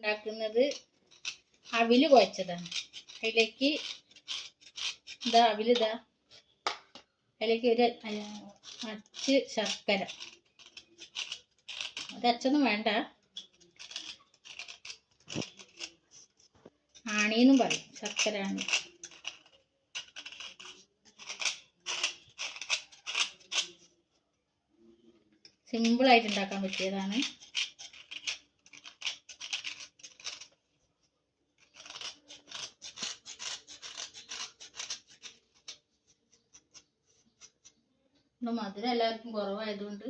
ഉണ്ടാക്കുന്നത് അവില് കുഴച്ചതാണ്. അതിലേക്ക് ഇതാ അവിലിതാ, അതിലേക്ക് ഒരു അച്ച് ശർക്കര, അത് അച്ചൊന്നും വേണ്ട, ആണിന്നും പറയും, ശർക്കര ആണി. സിമ്പിളായിട്ട് ഉണ്ടാക്കാൻ പറ്റിയതാണ്. മധുരം എല്ലാവർക്കും കുറവായതുകൊണ്ട്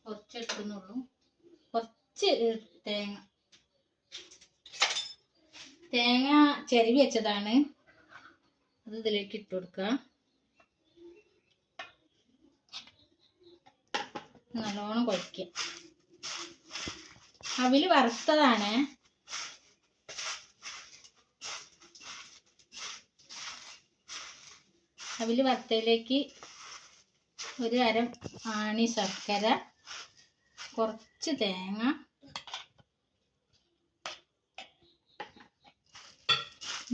കുറച്ച് എടുക്കുന്നുള്ളൂ. കുറച്ച് തേങ്ങ ചിരവി വെച്ചതാണ്, അത് ഇതിലേക്ക് ഇട്ട് കൊടുക്കുക. നല്ലോണം കുഴക്കുക. അവില് വറുത്തതാണ്. അവില് വറുത്തതിലേക്ക് ഒരു അര ആണി ശർക്കര, കുറച്ച് തേങ്ങ,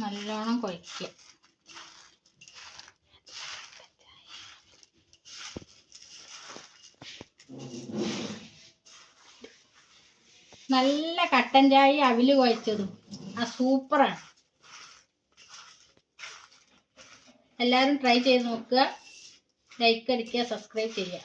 നല്ലോണം കുഴക്കുക. നല്ല കട്ടൻ ചായ അവില് കുഴച്ചതും സൂപ്പറാണ്. എല്ലാവരും ട്രൈ ചെയ്ത് നോക്കുക. ലൈക്ക് അടിക്കുക, സബ്സ്ക്രൈബ് ചെയ്യുക.